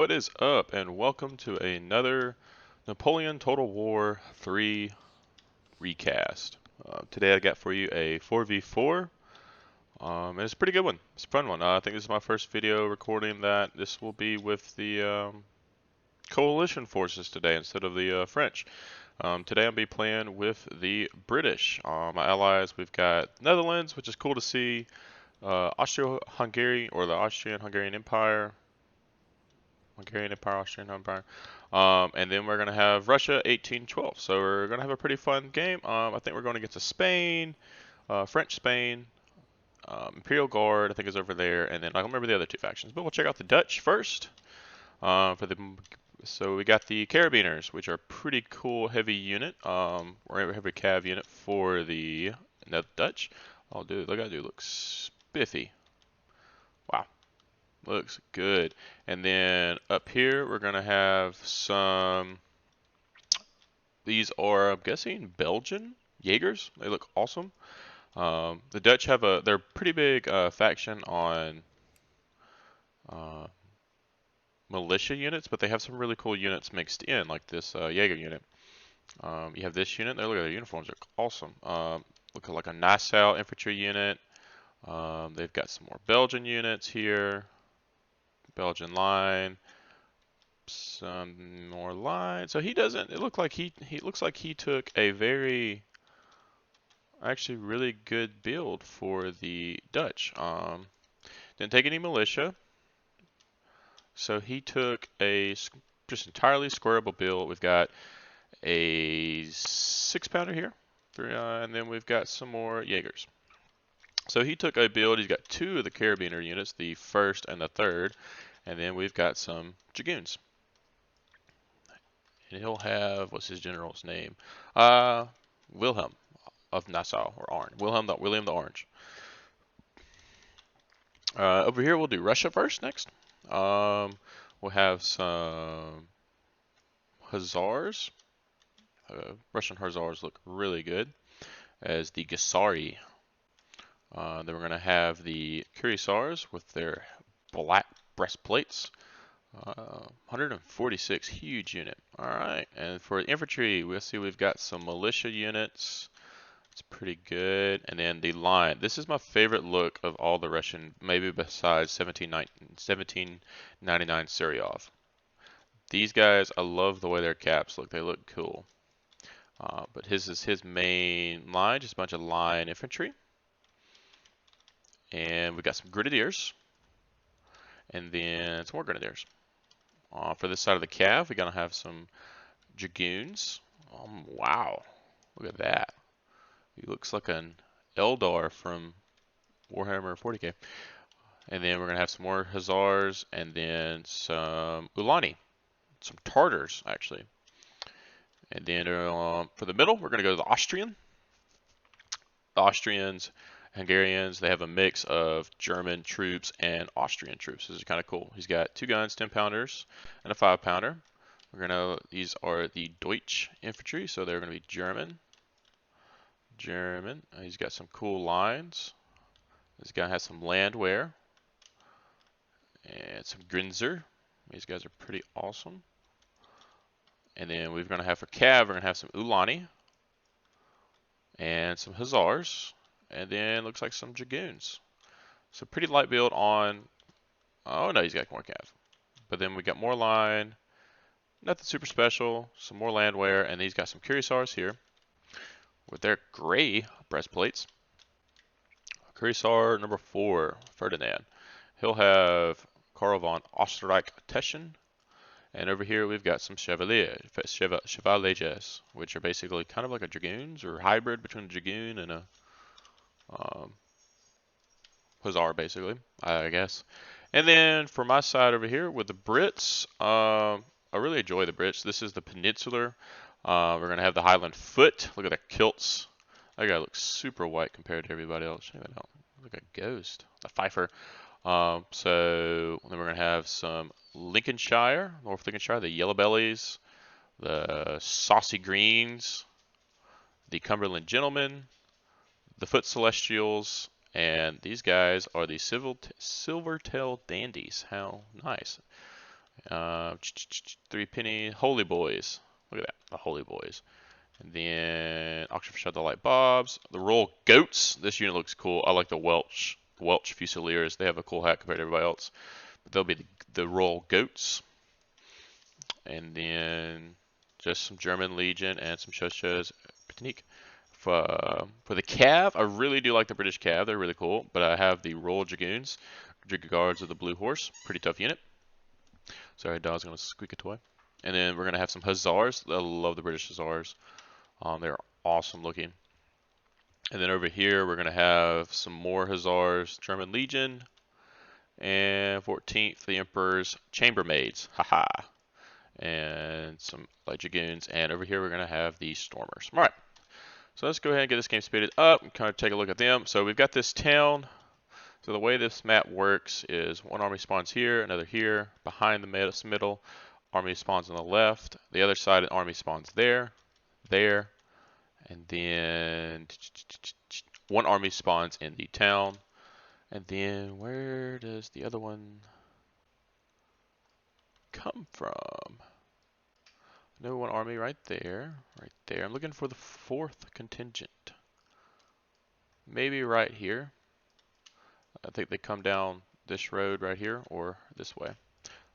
What is up, and welcome to another Napoleon Total War 3 recast. Today I got for you a 4v4, and it's a pretty good one. It's a fun one. I think this is my first video recording that. This will be with the coalition forces today instead of the French. Today I'll be playing with the British. My allies, we've got Netherlands, which is cool to see, Austro-Hungary, or the Austrian-Hungarian Empire, Austrian Empire. And then we're going to have Russia 1812. So we're going to have a pretty fun game. I think we're going against a Spain, French Spain, Imperial Guard, I think is over there. And then I don't remember the other two factions. But we'll check out the Dutch first. So we got the Carabiners, which are a pretty cool heavy unit, or heavy cav unit for the Dutch. Look at dude, looks spiffy. Wow. Looks good. And then up here, we're going to have some, these are, I'm guessing, Belgian Jaegers. They look awesome. The Dutch have they're pretty big faction on militia units, but they have some really cool units mixed in, like this Jaeger unit. You have this unit there. Look at their uniforms. They're awesome. Look like a Nassau infantry unit. They've got some more Belgian units here. Belgian line, some more line. So he doesn't. It looks like he looks like he took a very actually really good build for the Dutch. Didn't take any militia, so he took a just entirely squareable build. We've got a 6-pounder here, and then we've got some more Jaegers. So he took a build. He's got 2 of the Carabiner units, the 1st and the 3rd, and then we've got some Dragoons. And he'll have, what's his general's name? Wilhelm of Nassau, or Orange. William the Orange. Over here we'll do Russia first next. We'll have some Hussars. Russian Hussars look really good as the Gasari. Then we're going to have the Cuirassiers with their black breastplates. 146, huge unit. All right, and for infantry, we'll see we've got some militia units. It's pretty good. And then the line. This is my favorite look of all the Russian, maybe besides 1799 Syryov. These guys, I love the way their caps look. They look cool. But his is his main line, just a bunch of line infantry. And we got some grenadiers. And then some more grenadiers. For this side of the cav, we're going to have some dragoons. Wow. Look at that. He looks like an Eldar from Warhammer 40k. And then we're going to have some more Hussars and then some Ulani. Some Tartars, actually. And then for the middle, we're going to go to the Austrian. The Austrians, Hungarians, they have a mix of German troops and Austrian troops. This is kind of cool. He's got 2 guns, 10-pounders, and a 5-pounder. These are the Deutsch infantry, so they're going to be German. He's got some cool lines. This guy has some landwehr and some Grinzer. These guys are pretty awesome. And then we're going to have for cav, we're going to have some Ulani and some Hussars, and then looks like some Dragoons. So pretty light build on. Oh no, he's got more cav. But then we got more line, nothing super special, some more landwehr, and he's got some Cuirassiers here with their gray breastplates. Cuirassier number 4, Ferdinand. He'll have Karl von Oesterreich-Teschen. And over here we've got some Chevaliers, which are basically kind of like a Dragoons, or hybrid between a Dragoon and a Hussar, basically, I guess. And then for my side over here with the Brits, I really enjoy the Brits. This is the Peninsular. We're going to have the Highland Foot. Look at the kilts. That guy looks super white compared to everybody else. Check that out. Look at a ghost. The Pfeiffer. So then we're going to have some Lincolnshire, North Lincolnshire, the Yellow Bellies, the Saucy Greens, the Cumberland Gentlemen, the Foot Celestials, and these guys are the Silvertail Dandies. How nice. Three penny holy boys. Look at that, the holy boys. And then auction for Shadow Light Bobs. The Royal Goats. This unit looks cool. I like the Welch Fusiliers. They have a cool hat compared to everybody else. But they'll be the Royal Goats. And then just some German Legion and some Shoshos Britannique. For the Cav, I really do like the British Cav. They're really cool. But I have the Royal Dragoons. Guards of the Blue Horse. Pretty tough unit. Sorry, dog's going to squeak a toy. And then we're going to have some Hussars. I love the British Hussars. They're awesome looking. And then over here, we're going to have some more Hussars, German Legion, and 14th, the Emperor's Chambermaids, haha, and some light dragoons. And over here, we're going to have the Stormers. All right, so let's go ahead and get this game speeded up and kind of take a look at them. So we've got this town. So the way this map works is one army spawns here, another here, behind the middle, army spawns on the left, the other side, an army spawns there, and then one army spawns in the town. And then where does the other one come from? No, one army right there, right there. I'm looking for the fourth contingent. Maybe right here. I think they come down this road right here or this way.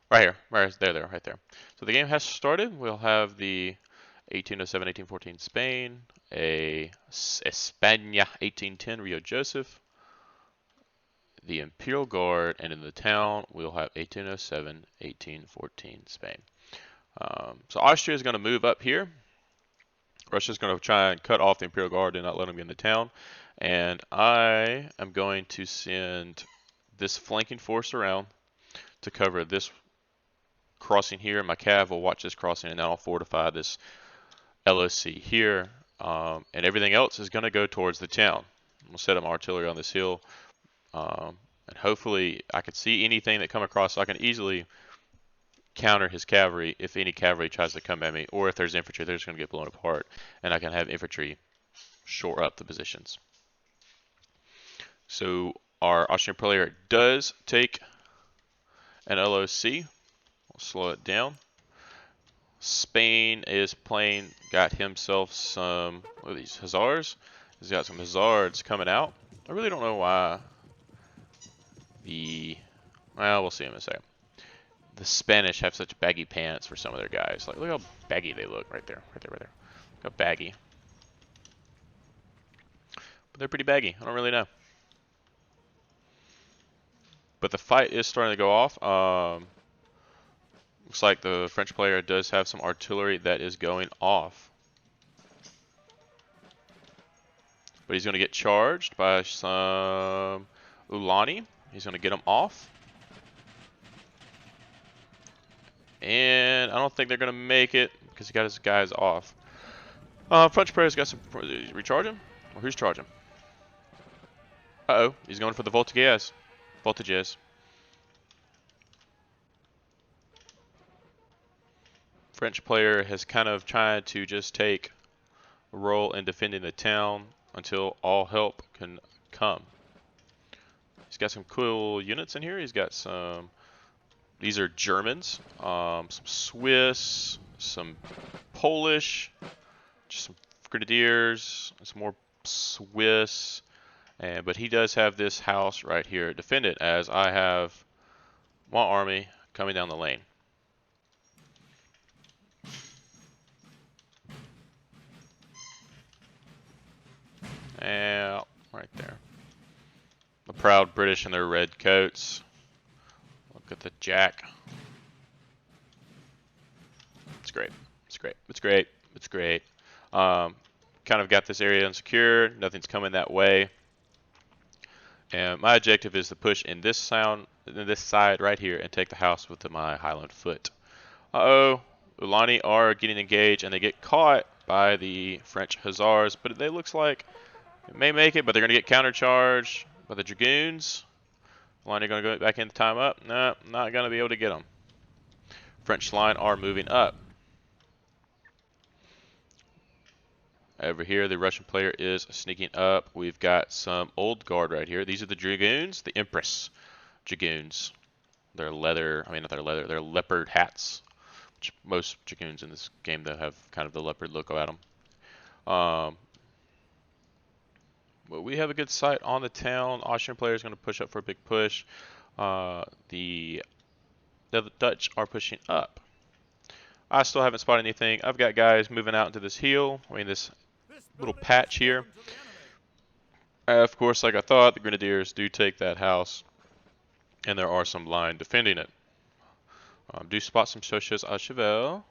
Right here, right there, right there. So the game has started. We'll have the 1807, 1814 Spain, a España 1810 Rio Joseph, the Imperial Guard, and in the town we'll have 1807, 1814 Spain. So Austria is going to move up here. Russia's going to try and cut off the Imperial Guard and not let them get in the town. And I am going to send this flanking force around to cover this crossing here. My cav will watch this crossing, and then I'll fortify this LOC here. And everything else is going to go towards the town. We'll set up artillery on this hill. And hopefully I can see anything that come across, so I can easily counter his cavalry if any cavalry tries to come at me, or if there's infantry, they're just going to get blown apart, and I can have infantry shore up the positions. So our Austrian player does take an LOC. We'll slow it down. Spain is playing, got himself some, what are these, Hussars? He's got some Hussars coming out. I really don't know why well, we'll see in a second. The Spanish have such baggy pants for some of their guys. Like, look how baggy they look right there, right there, right there. Look how baggy. But they're pretty baggy. I don't really know. But the fight is starting to go off. Looks like the French player does have some artillery that is going off. But he's going to get charged by some Ulani. He's going to get him off. And I don't think they're going to make it because he got his guys off. French player's got some... Recharge him? Or who's charging? Uh-oh. He's going for the voltages. French player has kind of tried to just take a role in defending the town until all help can come. He's got some cool units in here. He's got some... These are Germans, some Swiss, some Polish, just some Grenadiers, some more Swiss, but he does have this house right here. Defend it, as I have one army coming down the lane. And right there. The proud British in their red coats. Look at the jack. It's great. It's great. It's great. It's great. Kind of got this area unsecured. Nothing's coming that way. And my objective is to push in this side right here and take the house with my Highland foot. Uh-oh. Ulani are getting engaged, and they get caught by the French Hussars, but it looks like it may make it, but they're going to get countercharged by the Dragoons. Ulani going to go back in the time up? No, not going to be able to get them. French line are moving up. Over here, the Russian player is sneaking up. We've got some old guard right here. These are the Dragoons, the Empress Dragoons. their leather, I mean not their leather, their leopard hats. Which most dragoons in this game though have kind of the leopard look about them. But we have a good sight on the town. Austrian player is going to push up for a big push. The Dutch are pushing up. I still haven't spotted anything. I've got guys moving out into this hill, I mean this little patch here. Of course, like I thought, the Grenadiers do take that house, and there are some line defending it. Do spot some Chaussées à cheval.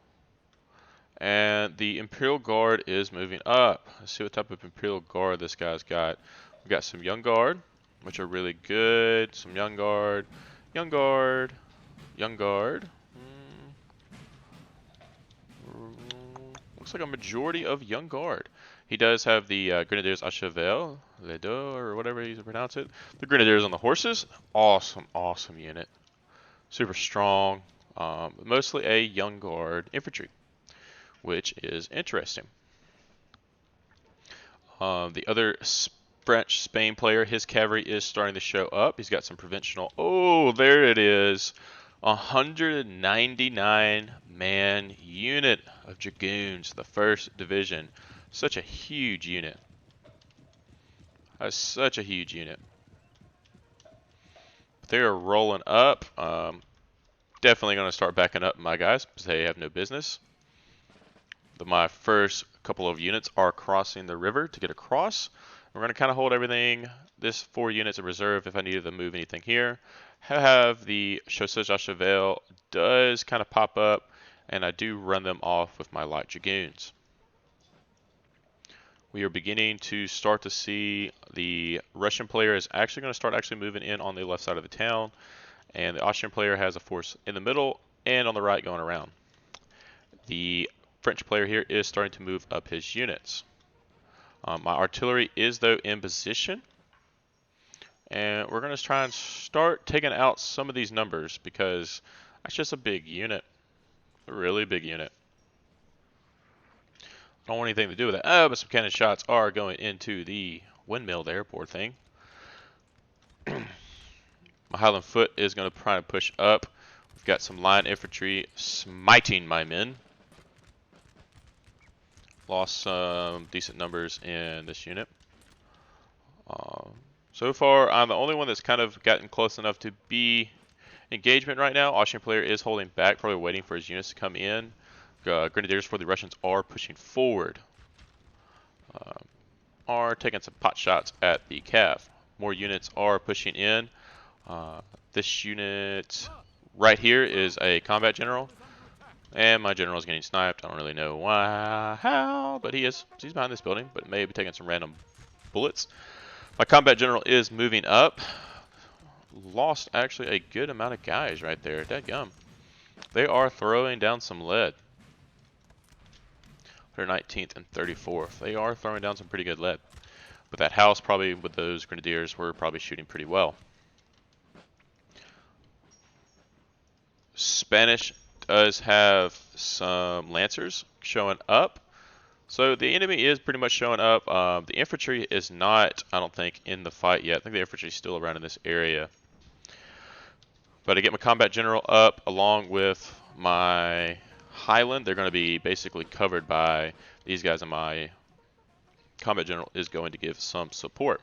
And the Imperial Guard is moving up. Let's see what type of Imperial Guard this guy's got. We've got some Young Guard, which are really good. Some Young Guard, Young Guard, Young Guard. Looks like a majority of Young Guard. He does have the Grenadiers à cheval, les deux, or whatever you pronounce it. The Grenadiers on the horses. Awesome, awesome unit. Super strong. Mostly a Young Guard infantry, which is interesting. The other French Spain player, his cavalry is starting to show up. He's got some provincial. Oh, there it is. 199 man unit of dragoons, the first division. Such a huge unit. That's such a huge unit. They are rolling up. Definitely going to start backing up my guys because they have no business. My first couple of units are crossing the river to get across. We're going to kind of hold everything. This 4 units in reserve if I needed to move anything here. Have the Chaussées à cheval does kind of pop up, and I do run them off with my light dragoons. We are beginning to start to see the Russian player is actually going to start moving in on the left side of the town, and the Austrian player has a force in the middle and on the right going around. The French player here is starting to move up his units. My artillery is though in position, and we're going to try and start taking out some of these numbers because that's just a big unit, a really big unit. I don't want anything to do with it. Oh, but some cannon shots are going into the windmill there, poor thing. My Highland Foot is going to try to push up. We've got some line infantry smiting my men. Lost some decent numbers in this unit. So far, I'm the only one that's kind of gotten close enough to be engagement right now. Austrian player is holding back, probably waiting for his units to come in. Grenadiers for the Russians are pushing forward. Are taking some pot shots at the cav. More units are pushing in. This unit right here is a combat general. And my general is getting sniped. I don't really know why, how, but he is. He's behind this building, but may be taking some random bullets. My combat general is moving up. Lost actually a good amount of guys right there. Dadgum. They are throwing down some lead. 119th and 34th. They are throwing down some pretty good lead. But that house probably with those grenadiers were probably shooting pretty well. Spanish does have some lancers showing up. So the enemy is pretty much showing up. The infantry is not, I don't think, in the fight yet. I think the infantry is still around in this area. But I get my combat general up along with my Highland. They're going to be basically covered by these guys, and my combat general is going to give some support.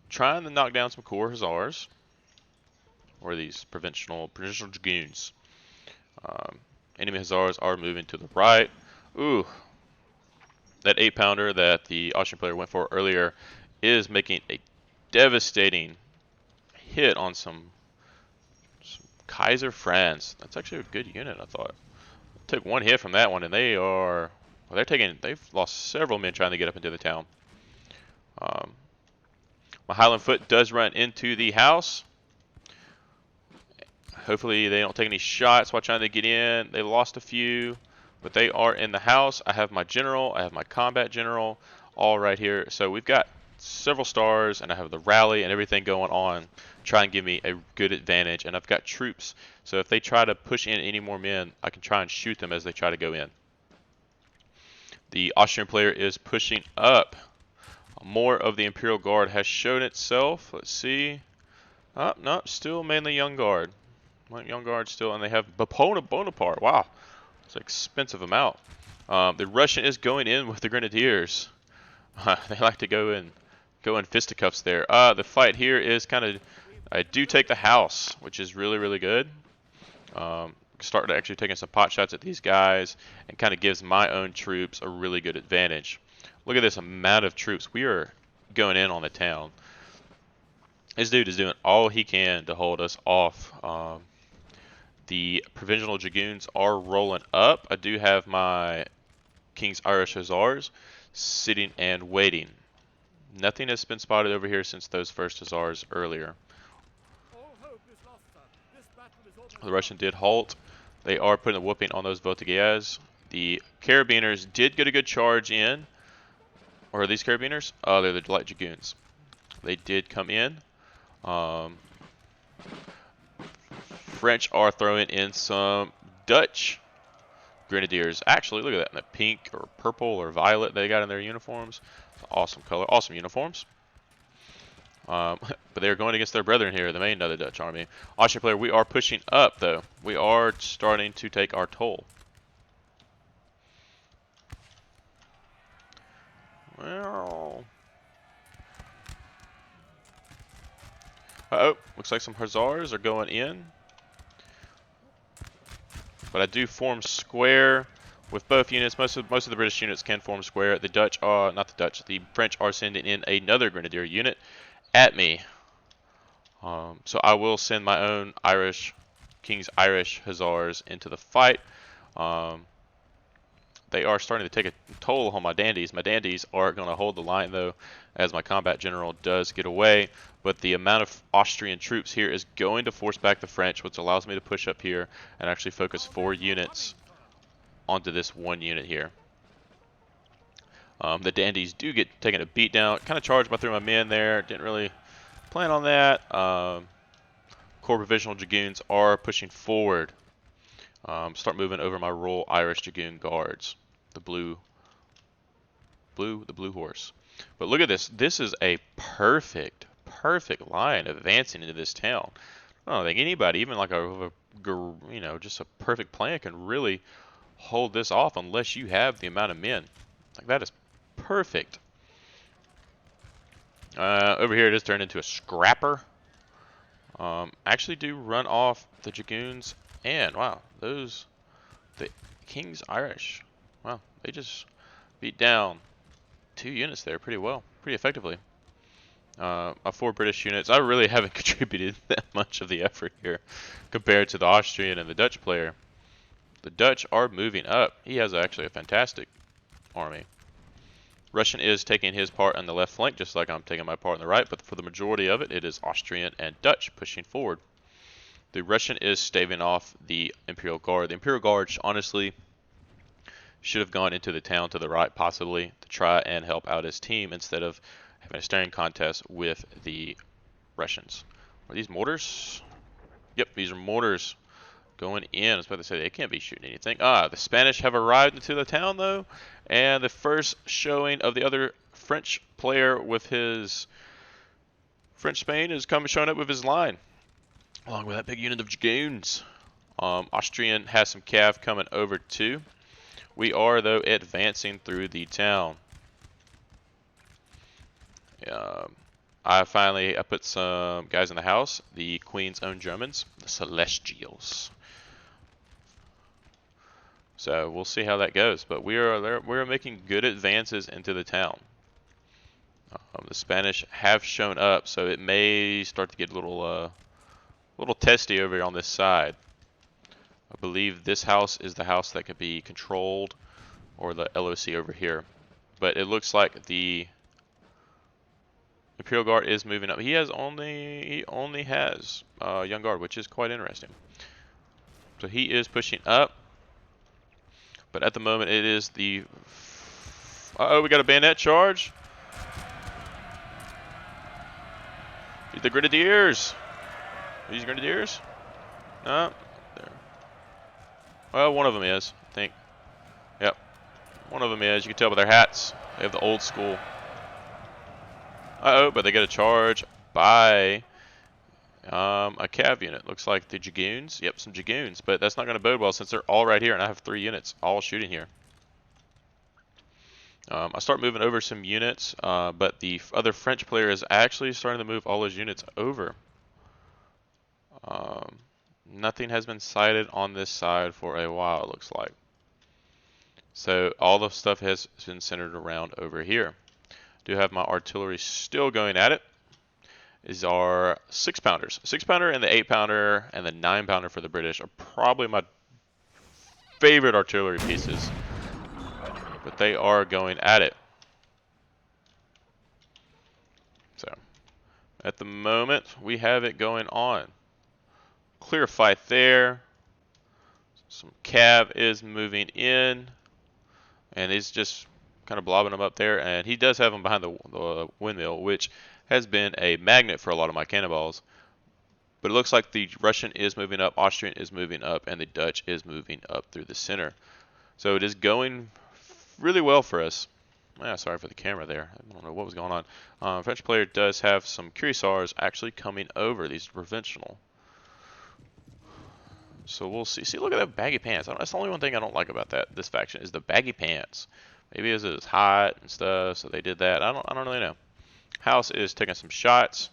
Trying to knock down some core hussars, or these provincial dragoons. Enemy hussars are moving to the right. Ooh, that 8-pounder that the Austrian player went for earlier is making a devastating hit on some Kaiser France. That's actually a good unit, I thought. Took one hit from that one, and they are, well, they've lost several men trying to get up into the town. My Highland Foot does run into the house. Hopefully they don't take any shots while trying to get in. They lost a few, but they are in the house. I have my general, I have my combat general, all right here. So we've got several stars, and I have the rally and everything going on, try and give me a good advantage. And I've got troops, so if they try to push in any more men, I can try and shoot them as they try to go in. The Austrian player is pushing up. More of the Imperial Guard has shown itself. Let's see. No, still mainly Young Guard. Young Guard still, and they have Bonaparte. Wow, it's an expensive amount. The Russian is going in with the Grenadiers. They like to go in fisticuffs there. The fight here is kind of, I do take the house, which is really, really good. Start actually taking some pot shots at these guys, and kind of gives my own troops a really good advantage. Look at this amount of troops. We are going in on the town. This dude is doing all he can to hold us off. The provincial dragoons are rolling up. I do have my King's Irish Hussars sitting and waiting. Nothing has been spotted over here since those first Hussars earlier. The Russian did halt. They are putting a whooping on those Voltigeurs. The Carabiners did get a good charge in. Or are these Carabiners? Oh, they're the light dragoons. They did come in. French are throwing in some Dutch Grenadiers. Actually, look at that. In the pink or purple or violet they got in their uniforms. Awesome color. Awesome uniforms. But they're going against their brethren here, the main of the Dutch army. Austrian player, we are pushing up, though. We are starting to take our toll. Well... Uh-oh, looks like some Hussars are going in. But I do form square with both units. Most of the British units can form square. The Dutch are, not the Dutch, the French are sending in another Grenadier unit at me. So I will send my own King's Irish Hussars into the fight. They are starting to take a toll on my dandies. My dandies are going to hold the line, though, as my combat general does get away. But the amount of Austrian troops here is going to force back the French, which allows me to push up here and actually focus 4 units onto this 1 unit here. The dandies do get taken a beat down. Kind of charged by through my men there. Didn't really plan on that. Corps Provisional Dragoons are pushing forward. Start moving over my Royal Irish Dragoon Guards. The blue horse. But look at this. This is a perfect line advancing into this town. I don't think anybody, even like just a perfect plan, can really hold this off unless you have the amount of men. Like, that is perfect. Over here it is turned into a scrapper. Actually do run off the dragoons, and wow, the King's Irish. Wow, they just beat down 2 units there pretty well, pretty effectively. My 4 British units, I really haven't contributed that much of the effort here compared to the Austrian and the Dutch player. The Dutch are moving up. He has actually a fantastic army. Russian is taking his part on the left flank, just like I'm taking my part on the right, but for the majority of it, it is Austrian and Dutch pushing forward. The Russian is staving off the Imperial Guard. The Imperial Guard, honestly, should have gone into the town to the right, possibly, to try and help out his team instead of having a staring contest with the Russians. Are these mortars? Yep, these are mortars going in. I was about to say they can't be shooting anything. The Spanish have arrived into the town, though, and the first showing of the other French player with his French Spain is showing up with his line, along with that big unit of dragoons. Austrian has some cav coming over too. We are, though, advancing through the town. I put some guys in the house, the Queen's own Germans, the Celestials. So we'll see how that goes, but we're making good advances into the town. The Spanish have shown up, so it may start to get a little testy over here on this side. I believe this house is the house that could be controlled, or the LOC over here. But it looks like the Imperial Guard is moving up. He only has Young Guard, which is quite interesting. So he is pushing up. But at the moment, it is the... Uh-oh, we got a bayonet charge. The Grenadiers. Are these Grenadiers? No. There. Well, one of them is, I think. Yep. One of them is. You can tell by their hats. They have the old school. Uh-oh, but they get a charge by A cav unit. Looks like the Dragoons. Yep, some Dragoons, but that's not going to bode well since they're all right here, and I have 3 units all shooting here. I start moving over some units, but the other French player is actually starting to move all his units over. Nothing has been sighted on this side for a while, it looks like. So all the stuff has been centered around over here. Do have my artillery still going at it. Is our 6-pounders. 6-pounder and the 8-pounder and the 9-pounder for the British are probably my favorite artillery pieces. But they are going at it. So, at the moment, we have it going on. Clear fight there. Some cav is moving in. And he's just kind of blobbing them up there. And he does have them behind the windmill, which has been a magnet for a lot of my cannonballs. But it looks like the Russian is moving up, Austrian is moving up, and the Dutch is moving up through the center. So it is going really well for us. Yeah, sorry for the camera there. I don't know what was going on. French player does have some cuirassiers actually coming over. These are provincial. So we'll see. See, look at that baggy pants. That's the only one thing I don't like about this faction is the baggy pants. Maybe it was hot and stuff, so they did that. I don't really know. House is taking some shots,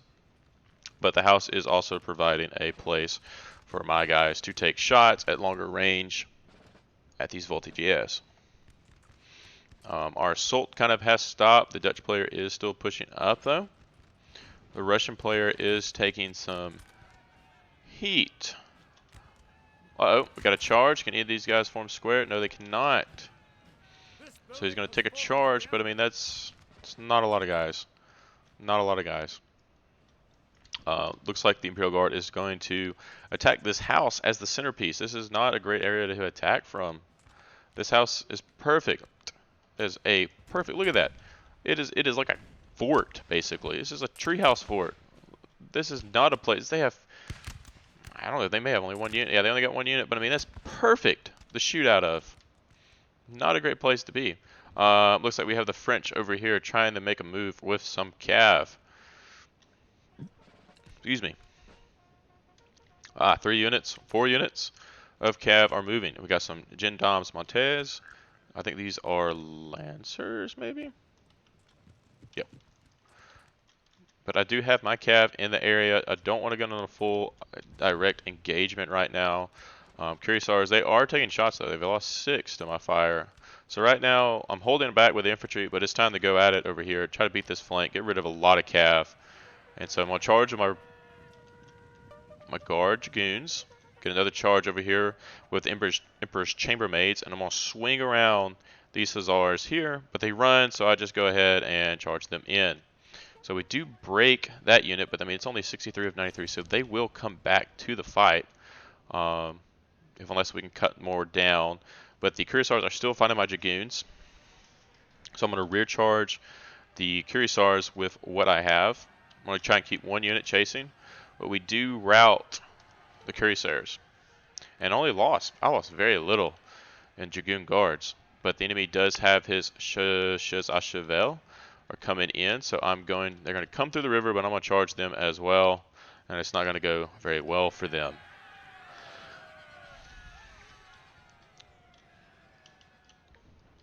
but the house is also providing a place for my guys to take shots at longer range at these voltages. Our assault kind of has stopped. The Dutch player is still pushing up, though. The Russian player is taking some heat. Uh-oh, we got a charge. Can any of these guys form square? No, they cannot. So he's going to take a charge, but I mean, it's not a lot of guys. Not a lot of guys. Looks like the Imperial Guard is going to attack this house as the centerpiece. This is not a great area to attack from. This house is perfect. Is a perfect. Look at that. It is like a fort basically. This is a treehouse fort. This is not a place. They have. I don't know. They may have only 1 unit. Yeah, they only got 1 unit. But I mean, that's perfect to shoot out of. Not a great place to be. Looks like we have the French over here trying to make a move with some cav. Excuse me. 3 units, 4 units of cav are moving. We got some gendarmes Montez. I think these are lancers, maybe? Yep. But I do have my cav in the area. I don't want to go into a full direct engagement right now. Cuirassiers, they are taking shots though. They've lost 6 to my fire. So right now, I'm holding back with the infantry, but it's time to go at it over here. Try to beat this flank, get rid of a lot of cav. And so I'm going to charge with my guard dragoons. Get another charge over here with Emperor's Chambermaids, and I'm going to swing around these hussars here, but they run, so I just go ahead and charge them in. So we do break that unit, but I mean it's only 63 of 93, so they will come back to the fight, unless we can cut more down. But the cuirassiers are still fighting my dragoons, so I'm going to rear charge the cuirassiers with what I have. I'm going to try and keep 1 unit chasing, but we do rout the cuirassiers, and I lost very little in dragoon guards, but the enemy does have his chasseurs à cheval are coming in, so they're going to come through the river, but I'm going to charge them as well, and it's not going to go very well for them.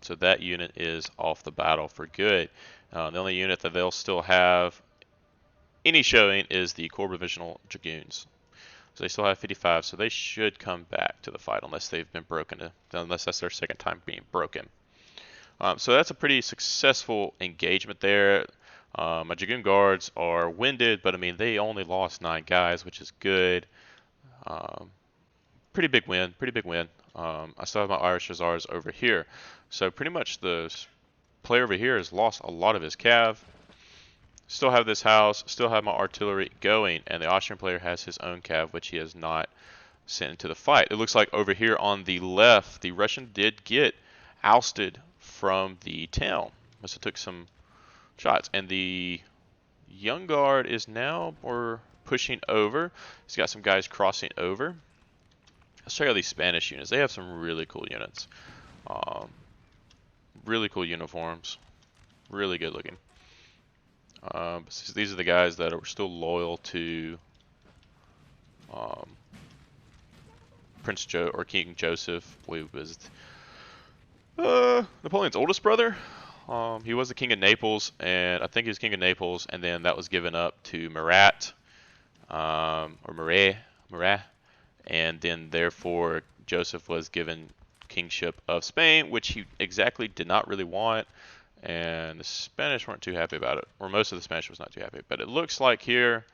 So that unit is off the battle for good. The only unit that they'll still have any showing is the Corps Provisional Dragoons. So they still have 55, so they should come back to the fight unless they've been broken, unless that's their second time being broken. So that's a pretty successful engagement there. My Dragoon Guards are winded, but I mean they only lost 9 guys, which is good. Pretty big win, pretty big win. I still have my Irish Hussars over here. So pretty much the player over here has lost a lot of his cav. Still have this house, still have my artillery going, and the Austrian player has his own cav, which he has not sent into the fight. It looks like over here on the left, the Russian did get ousted from the town. Must have took some shots, and the Young Guard is now pushing over. He's got some guys crossing over. Let's check out these Spanish units. They have some really cool units. Really cool uniforms. Really good looking. These are the guys that are still loyal to Um, Prince Joe or King Joseph, we was Napoleon's oldest brother. He was the king of Naples, and I think he was king of Naples, and then that was given up to Murat, or Murat, and then therefore Joseph was given kingship of Spain, which he exactly did not really want, and the Spanish weren't too happy about it, or most of the Spanish was not too happy. But it looks like here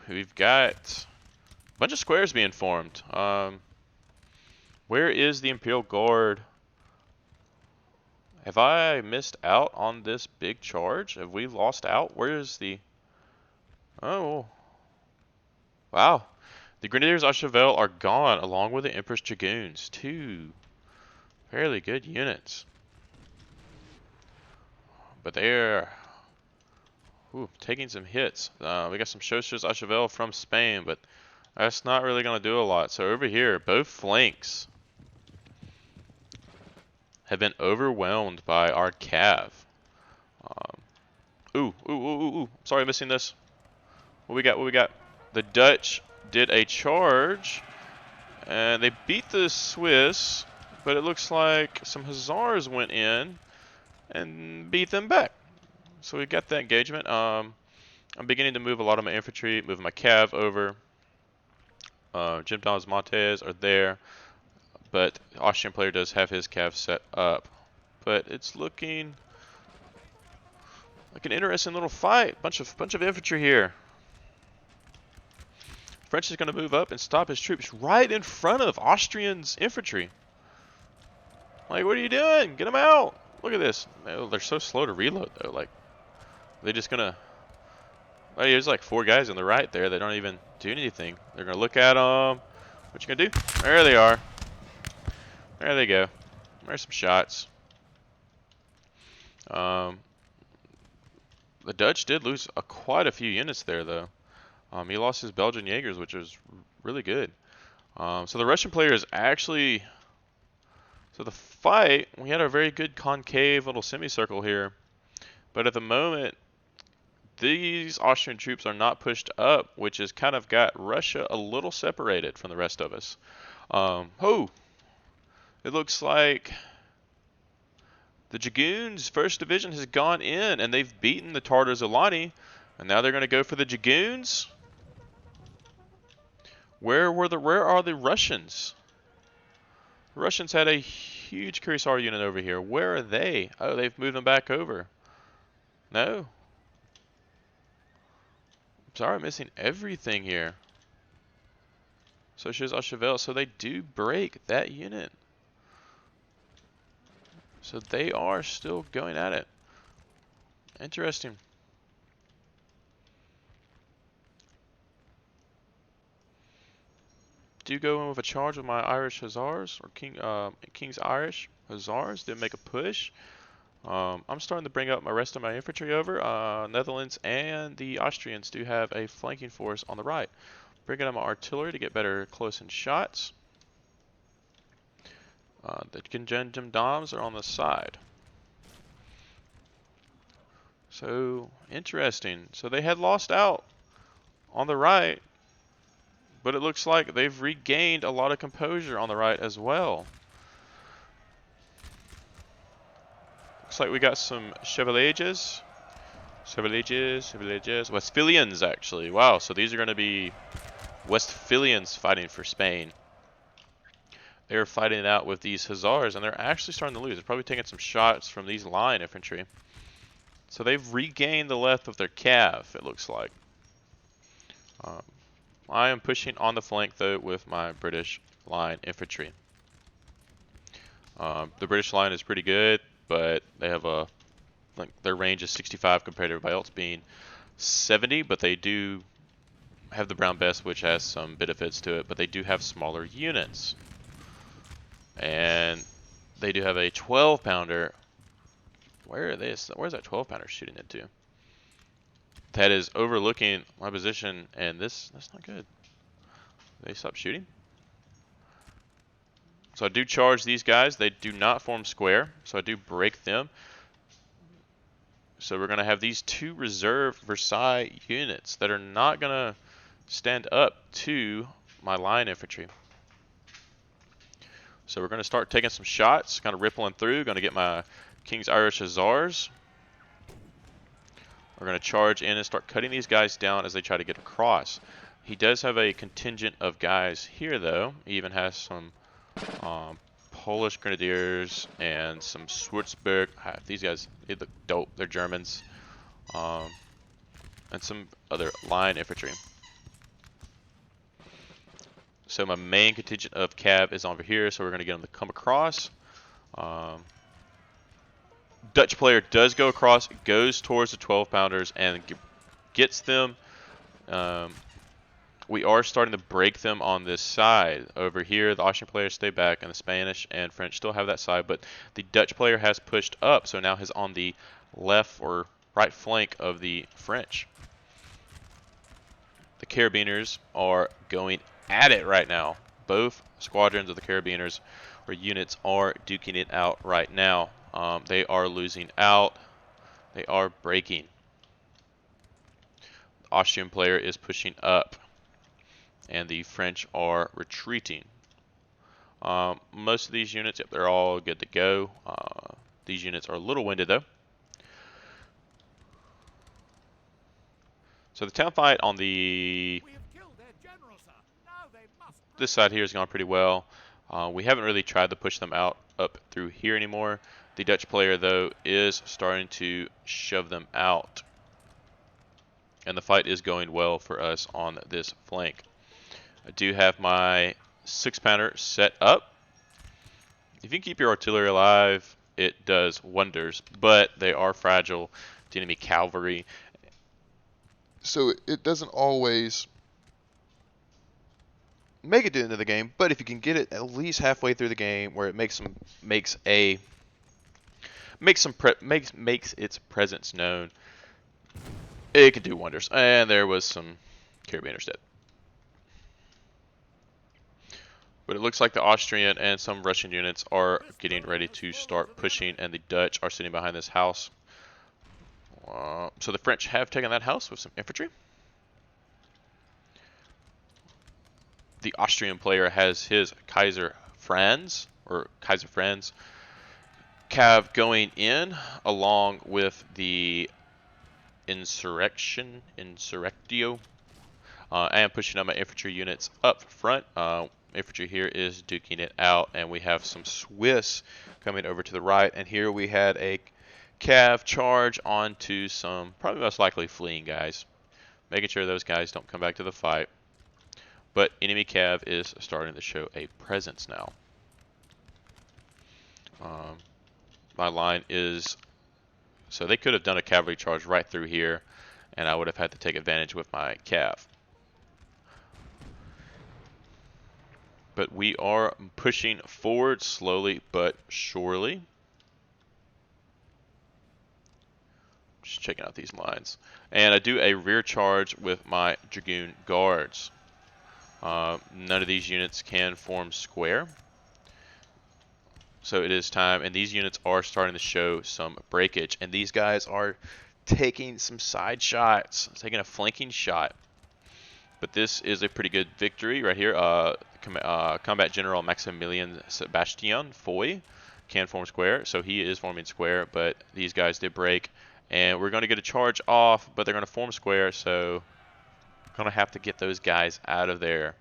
we've got a bunch of squares being formed. Where is the Imperial Guard? Have I missed out on this big charge? Have we lost out? Where is the... Oh, wow. The Grenadiers of Chauvel are gone, along with the Empress Dragoons. Two fairly good units. But they're taking some hits. We got some Chaussures of Chauvel from Spain, but that's not really going to do a lot. So over here, both flanks have been overwhelmed by our cav. Sorry, I'm missing this. What we got? What we got? The Dutch did a charge, and they beat the Swiss, but it looks like some Hussars went in and beat them back. So we got that engagement. I'm beginning to move a lot of my infantry, moving my cav over. Jim Don's Montes are there, but the Austrian player does have his cav set up. But it's looking like an interesting little fight. Bunch of infantry here. French is going to move up and stop his troops right in front of Austrian's infantry. Like, what are you doing? Get them out! Look at this. They're so slow to reload, though. Like, they're just gonna... Oh, there's like 4 guys on the right there. They don't even do anything. They're gonna look at them. What you gonna do? There they are. There they go. There's some shots. The Dutch did lose quite a few units there, though. He lost his Belgian Jaegers, which was really good. So the Russian player is actually... So the fight, we had a very good concave little semicircle here. But at the moment, these Austrian troops are not pushed up, which has kind of got Russia a little separated from the rest of us. It looks like the Dragoons' 1st Division has gone in, and they've beaten the Tartars Alani. And now they're going to go for the Dragoons. Where are the Russians? The Russians had a huge Cuirassier unit over here. Where are they? Oh, they've moved them back over. No. Sorry, I'm missing everything here. So shows Chauvel. So they do break that unit. So they are still going at it. Interesting. Do go in with a charge with my Irish Hussars, or King's Irish Hussars. Didn't make a push. I'm starting to bring up my rest of my infantry over. Netherlands and the Austrians do have a flanking force on the right. Bringing up my artillery to get better close-in shots. The Conjuntum Doms are on the side. So, interesting. So they had lost out on the right, but it looks like they've regained a lot of composure on the right as well. Looks like we got some Chevaliers. Westphalians, actually. Wow, so these are going to be Westphalians fighting for Spain. They're fighting it out with these Hussars, and they're actually starting to lose. They're probably taking some shots from these line infantry. So they've regained the left of their cav, it looks like. I am pushing on the flank, though, with my British line infantry. The British line is pretty good, but they have their range is 65 compared to everybody else being 70, but they do have the Brown Bess, which has some benefits to it, but they do have smaller units. And they do have a 12-pounder. Where's that 12-pounder shooting into? That is overlooking my position, and that's not good. They stop shooting. So I do charge these guys. They do not form square, so I do break them. So we're going to have these 2 reserve Versailles units that are not going to stand up to my line infantry. So we're going to start taking some shots, kind of rippling through. Going to get my King's Irish Hussars. We're going to charge in and start cutting these guys down as they try to get across. He does have a contingent of guys here, though. He even has some Polish Grenadiers and some Schwarzburg. These guys, they look dope. They're Germans. And some other line infantry. So my main contingent of cav is over here, so we're going to get them to come across. Dutch player does go across, goes towards the 12-pounders and gets them. We are starting to break them on this side. Over here, the Austrian players stay back, and the Spanish and French still have that side, but the Dutch player has pushed up, so now he's on the left or right flank of the French. The Carabiners are going at it right now. Both squadrons of the Carabiners or units are duking it out right now. They are losing out. They are breaking. The Austrian player is pushing up, and the French are retreating. Most of these units, yep, they're all good to go. These units are a little winded though. So the town fight on this side here has gone pretty well. We haven't really tried to push them out up through here anymore. The Dutch player, though, is starting to shove them out. And the fight is going well for us on this flank. I do have my 6-pounder set up. If you can keep your artillery alive, it does wonders, but they are fragile to enemy cavalry. So it doesn't always make it to the end of the game, but if you can get it at least halfway through the game where it makes its presence known, it can do wonders. And there was some Carabiners dead. But it looks like the Austrian and some Russian units are getting ready to start pushing, and the Dutch are sitting behind this house. So the French have taken that house with some infantry. The Austrian player has his Kaiser Franz, cav going in, along with the Insurrectio. I am pushing on my infantry units up front. Infantry here is duking it out, and we have some Swiss coming over to the right, and here we had a cav charge onto some, probably most likely fleeing guys, making sure those guys don't come back to the fight. But enemy cav is starting to show a presence now. My line is, so they could have done a cavalry charge right through here, and I would have had to take advantage with my cav. But we are pushing forward slowly but surely. Just checking out these lines. And I do a rear charge with my Dragoon Guards. None of these units can form square. So it is time, and these units are starting to show some breakage. And these guys are taking some side shots, taking a flanking shot. But this is a pretty good victory right here. Combat General Maximilian Sebastian Foy can form square, so he is forming square, but these guys did break. And we're going to get a charge off, but they're going to form square, so going to have to get those guys out of there.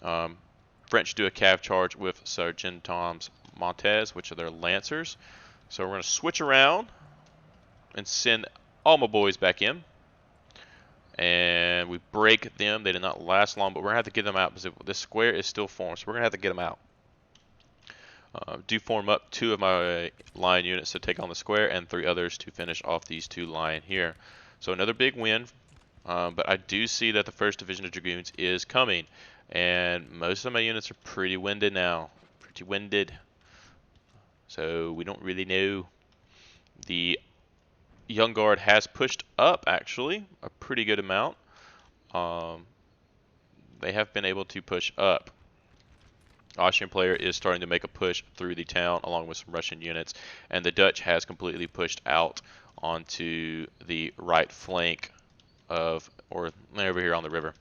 French do a cav charge with Sargentons Montes, which are their lancers. So we're going to switch around and send all my boys back in. And we break them. They did not last long, but we're going to have to get them out because this square is still formed. So we're going to have to get them out. Do form up 2 of my line units to take on the square and 3 others to finish off these 2 line here. So another big win. But I do see that the 1st Division of Dragoons is coming. And most of my units are pretty winded now. Pretty winded. So we don't really know. The Young Guard has pushed up, actually, a pretty good amount. They have been able to push up. Austrian player is starting to make a push through the town along with some Russian units. And the Dutch has completely pushed out onto the right flank of, or over here on the river.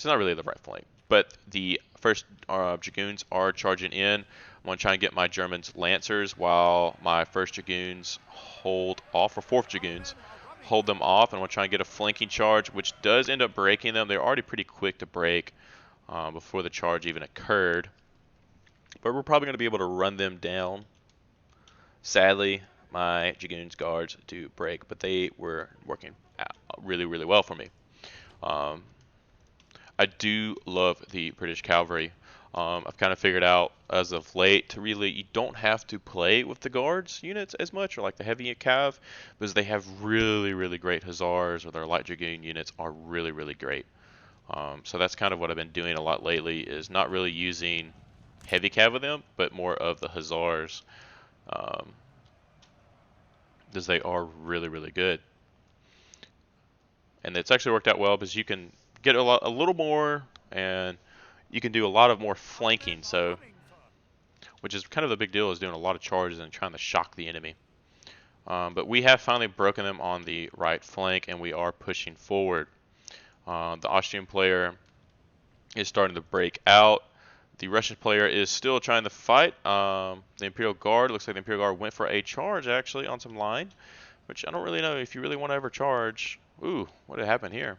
It's not really the right flank. But the first Dragoons are charging in. I'm going to try and get my Germans Lancers while my first Dragoons hold off, or fourth Dragoons hold them off. And I'm going to try and get a flanking charge, which does end up breaking them. They're already pretty quick to break before the charge even occurred. But we're probably going to be able to run them down. Sadly, my Dragoons guards do break, but they were working out really, really well for me. I do love the British cavalry. I've kind of figured out as of late to really, you don't have to play with the guards units as much, or like the heavy cav, because they have really, really great hussars, or their light dragoon units are really, really great. So that's kind of what I've been doing a lot lately, is not really using heavy cav with them, but more of the hussars, because they are really, really good. And it's actually worked out well because you can get a little more, and you can do a lot of more flanking. So, which is kind of the big deal, is doing a lot of charges and trying to shock the enemy. But we have finally broken them on the right flank, and we are pushing forward. The Austrian player is starting to break out. The Russian player is still trying to fight. The Imperial Guard, looks like the Imperial Guard went for a charge actually on some line, which I don't really know if you really want to ever charge. Ooh, what had happened here?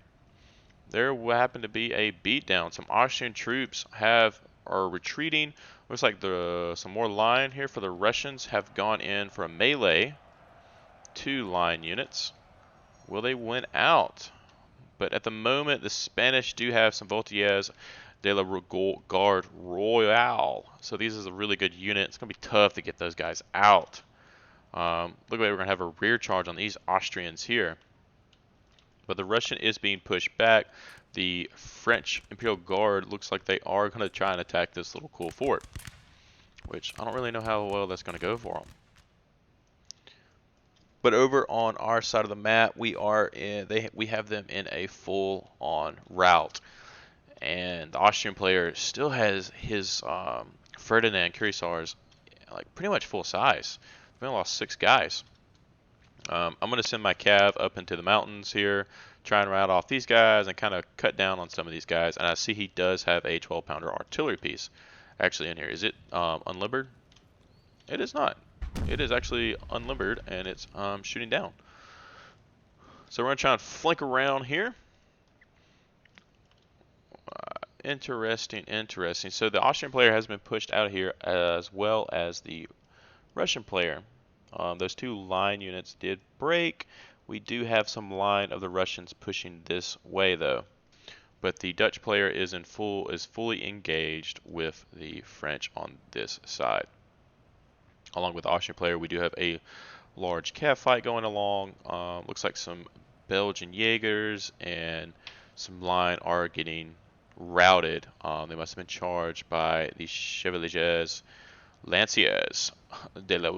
There happened to be a beatdown. Some Austrian troops are retreating. Looks like some more line here for the Russians have gone in for a melee. 2 line units. Will they win out? But at the moment, the Spanish do have some Voltiers de la Garde Royale. So these is a really good unit. It's going to be tough to get those guys out. Look like we're going to have a rear charge on these Austrians here. But the Russian is being pushed back. The French Imperial Guard looks like they are going to try and attack this little cool fort, which I don't really know how well that's going to go for them. But over on our side of the map, we have them in a full-on rout, and the Austrian player still has his Ferdinand Cuirassiers like pretty much full size. We only lost 6 guys. I'm going to send my cav up into the mountains here, try and rout off these guys and kind of cut down on some of these guys. And I see he does have a 12-pounder artillery piece actually in here. Is it unlimbered? It is not. It is actually unlimbered, and it's shooting down. So we're going to try and flank around here. Interesting. So the Austrian player has been pushed out of here, as well as the Russian player. Those 2 line units did break. We do have some line of the Russians pushing this way though. But the Dutch player is fully engaged with the French on this side. Along with the Austrian player, we do have a large cav fight going along. Looks like some Belgian Jaegers and some line are getting routed. They must have been charged by the Chevaliers Lanciers de la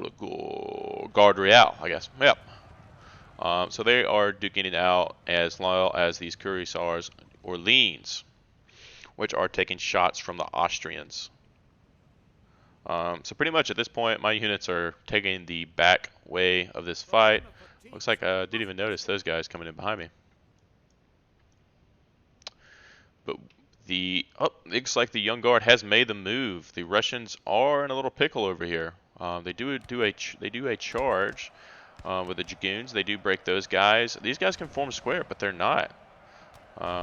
Garde Royale, I guess. Yep. So they are duking it out, as well as these Cuirassiers Orleans, which are taking shots from the Austrians. So pretty much at this point, my units are taking the back way of this fight. Looks like I didn't even notice those guys coming in behind me. But looks like the Young Guard has made the move. The Russians are in a little pickle over here. They do a charge with the Dragoons. They do break those guys. These guys can form square, but they're not.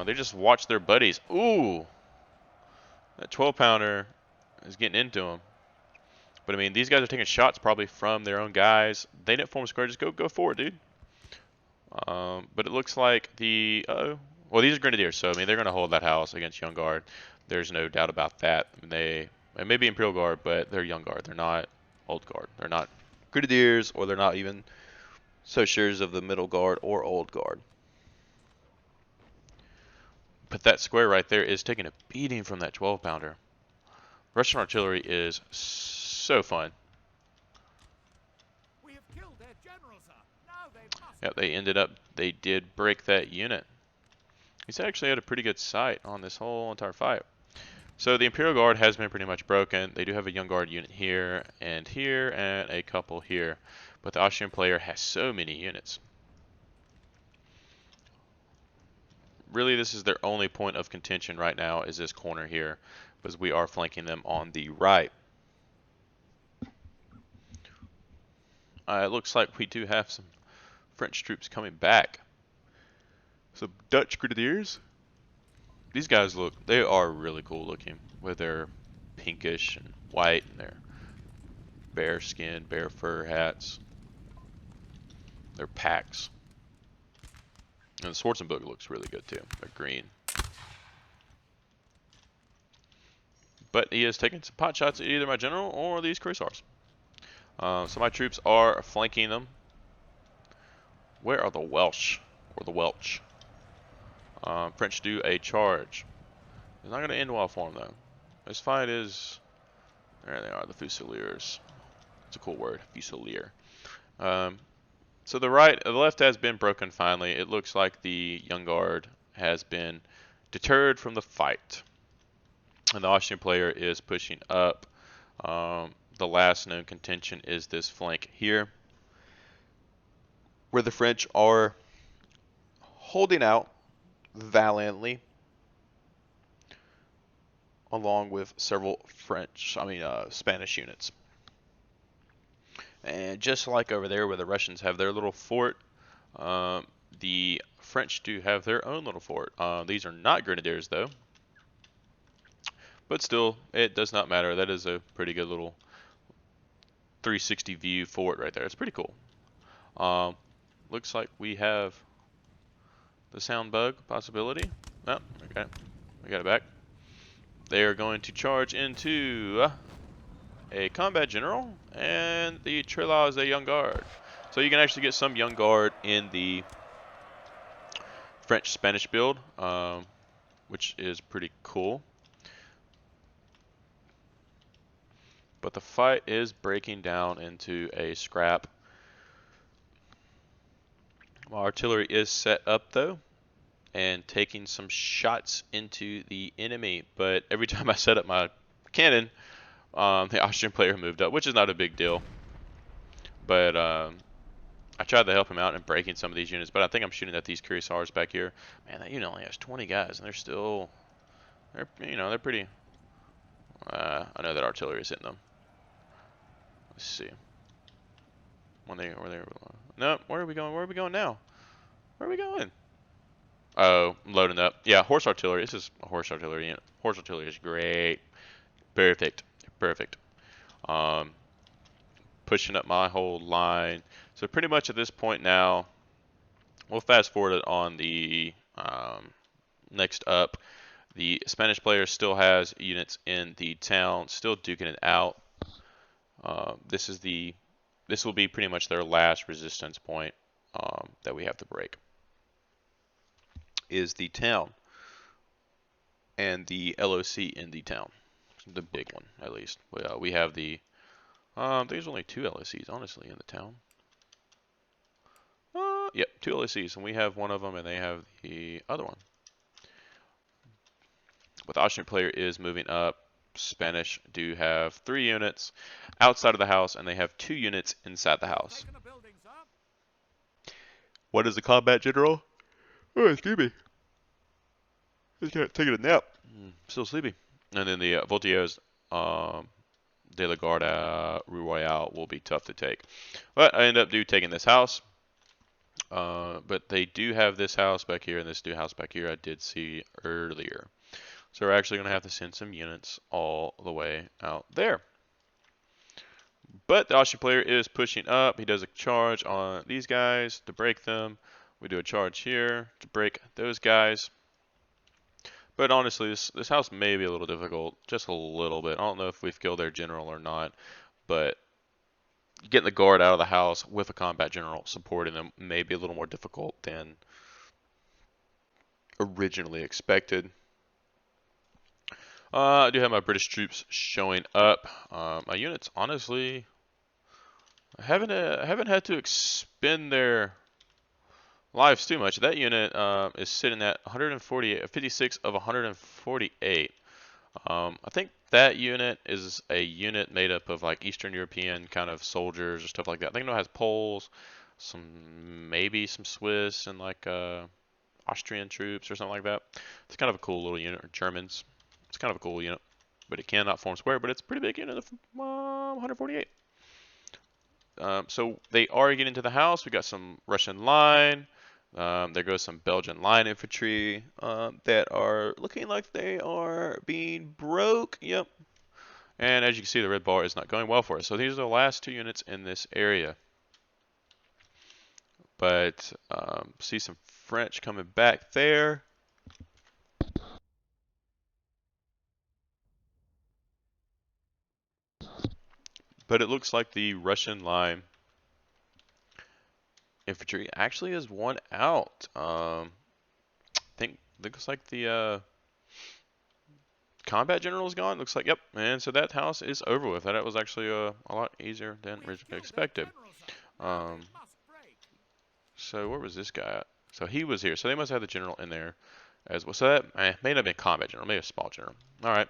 They just watch their buddies. Ooh, that 12-pounder is getting into them. But I mean, these guys are taking shots probably from their own guys. They didn't form square. Just go forward, dude. But it looks like well, these are Grenadiers, so I mean they're going to hold that house against Young Guard. There's no doubt about that. I mean, they may be Imperial Guard, but they're Young Guard. They're not Old Guard. They're not Grenadiers, or they're not even Sociers of the Middle Guard or Old Guard. But that square right there is taking a beating from that 12-pounder. Russian artillery is so fun. We have killed their general, sir. Now They did break that unit. He's actually had a pretty good sight on this whole entire fight. So the Imperial Guard has been pretty much broken. They do have a Young Guard unit here, and a couple here. But the Austrian player has so many units. really this is their only point of contention right now is this corner here, because we are flanking them on the right. It looks like we do have some French troops coming back. Some Dutch grenadiers. These guys they are really cool looking with their pinkish and white and their bear skin, bear fur hats, their packs. And the Schwarzenberg looks really good too. They're green. But he is taking some pot shots at either my general or these cuirassiers. So my troops are flanking them. Where are the Welsh? Or the Welch? French do a charge. It's not going to end well for them though. This fight is... There they are, the Fusiliers. It's a cool word, Fusilier. So the left has been broken finally. It looks like the Young Guard has been deterred from the fight. And the Austrian player is pushing up. The last known contention is this flank here, where the French are holding out valiantly, along with several Spanish units. And just like over there where the Russians have their little fort, the French do have their own little fort. These are not grenadiers though, but still, it does not matter. That is a pretty good little 360 view fort right there. It's pretty cool. Looks like we have the sound bug possibility. Oh, okay, we got it back. They are going to charge into a combat general, and the Trilla is a Young Guard. So you can actually get some Young Guard in the French-Spanish build, which is pretty cool. But the fight is breaking down into a scrap. My artillery is set up though, and taking some shots into the enemy. But every time I set up my cannon, the Austrian player moved up, which is not a big deal. But I tried to help him out in breaking some of these units. But I think I'm shooting at these cuirassiers back here. Man, that unit only has 20 guys, and they're pretty. I know that artillery is hitting them. Let's see. No, where are we going? Where are we going now? Where are we going? Oh, I'm loading up. Yeah, horse artillery. This is a horse artillery unit. Horse artillery is great. Perfect. Perfect. Pushing up my whole line. So pretty much at this point now, we'll fast forward it on the next up. The Spanish player still has units in the town, still duking it out. This will be pretty much their last resistance point that we have to break. Is the town and the LOC in the town, the big one at least. We have the there's only 2 LOCs honestly in the town. Yep, 2 LOCs, and we have one of them, and they have the other one. But the Austrian player is moving up. Spanish do have 3 units outside of the house, and they have 2 units inside the house. What is the combat general? Oh, excuse me. He's taking a nap. Still sleepy. And then the Voltiers de la Garde Rue Royale will be tough to take. But I end up taking this house. But they do have this house back here and this new house back here I did see earlier. So we're actually going to have to send some units all the way out there. But the Austrian player is pushing up. He does a charge on these guys to break them. We do a charge here to break those guys. But honestly, this house may be a little difficult, just a little bit. I don't know if we've killed their general or not, but getting the guard out of the house with a combat general supporting them may be a little more difficult than originally expected. I do have my British troops showing up. My units, honestly, haven't had to expend their lives too much. That unit is sitting at 56 of 148. I think that unit is a unit made up of like Eastern European kind of soldiers or stuff like that. I think it has Poles, maybe some Swiss and like Austrian troops or something like that. It's kind of a cool little unit, or Germans. It's kind of a cool unit, but it cannot form square, but it's a pretty big unit of 148. So they are getting to the house. We got some Russian line. There goes some Belgian line infantry that are looking like they are being broke. Yep. And as you can see, the red bar is not going well for us. So these are the last two units in this area. But see some French coming back there. But it looks like the Russian line infantry actually is one out. I think looks like the combat general is gone. Looks like, yep. And so that house is over with. That was actually a lot easier than We've originally killed their expected. general, sir. Now they Um, must break. so where was this guy at? So he was here. So they must have the general in there as well. So that may not have been combat general, maybe a small general. All right.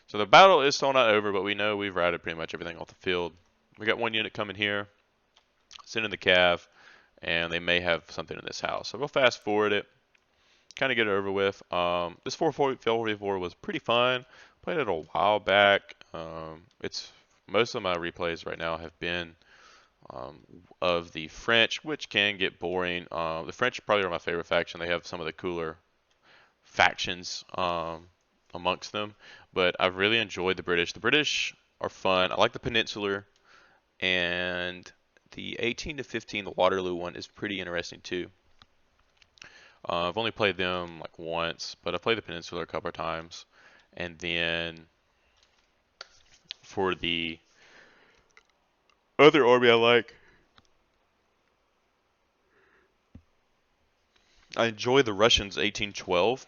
So the battle is still not over, but we know we've routed pretty much everything off the field. We got one unit coming here, sending the cav, and they may have something in this house. So we'll fast forward it, kind of get it over with. This 444 was pretty fun. Played it a while back. It's most of my replays right now have been um, of the French, which can get boring. The French probably are my favorite faction. They have some of the cooler factions amongst them, but I've really enjoyed the British. The British are fun. I like the Peninsular, and the 18 to 15, the Waterloo one, is pretty interesting too. I've only played them like once, but I played the Peninsula a couple of times. And then for the other army I enjoy the Russians 1812.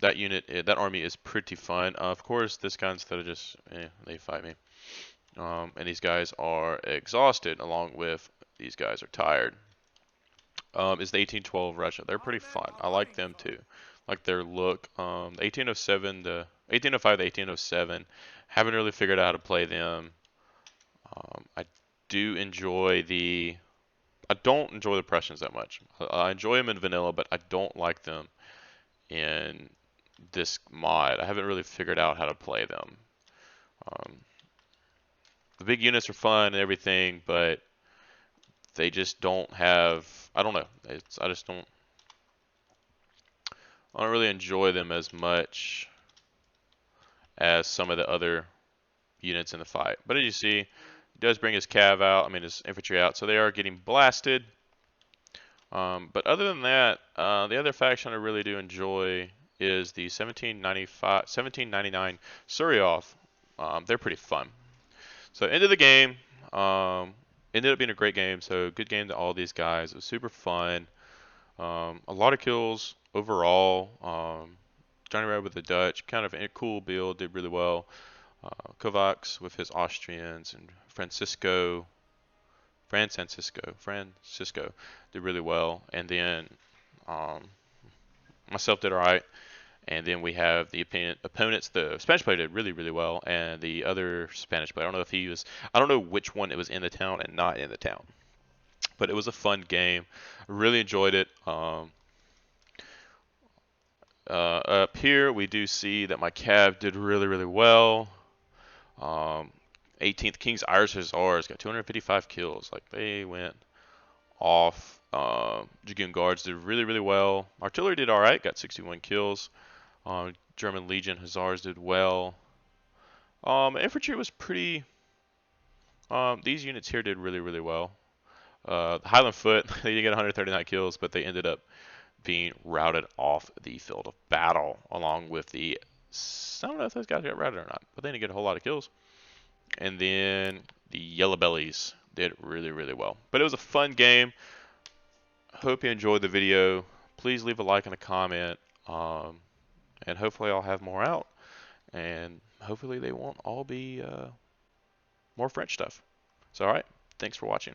That unit, that army is pretty fun. Of course, this guy, instead of just, they fight me. And these guys are exhausted, along with these guys are tired. Is the 1812 Russia. They're Our pretty men fun. are I like running, them sir. too. Like their look. 1807 to 1805 to 1807. Haven't really figured out how to play them. I do enjoy the. I don't enjoy the Prussians that much. I enjoy them in vanilla, but I don't like them in this mod. I haven't really figured out how to play them. Um, the big units are fun and everything, but they just don't have. I don't know. I just don't. I don't really enjoy them as much as some of the other units in the fight. But as you see, he does bring his cav out. I mean his infantry out, so they are getting blasted. But other than that, the other faction I really do enjoy is the 1799 Suryov. They're pretty fun. So end of the game, ended up being a great game. So good game to all these guys. It was super fun. A lot of kills overall. Johnny Red with the Dutch, kind of a cool build, did really well. Kovacs with his Austrians and Francisco did really well. And then um, myself did all right. And then we have the opponents. The Spanish player did really, really well, and the other Spanish player. I don't know if he was. I don't know which one it was in the town and not in the town. But it was a fun game. Really enjoyed it. Up here, we do see that my Cav did really, really well. 18th King's Irish Hussars got 255 kills. Like they went off. Dragoon Guards did really, really well. Artillery did all right, got 61 kills. German Legion Hussars did well. Infantry was pretty. These units here did really, really well. The Highland Foot, they did get 139 kills, but they ended up being routed off the field of battle, along with the. I don't know if those guys got routed or not, but they didn't get a whole lot of kills. And then the Yellow Bellies did really, really well. But it was a fun game. Hope you enjoyed the video. Please leave a like and a comment. And hopefully I'll have more out. And hopefully they won't all be more French stuff. So, alright. Thanks for watching.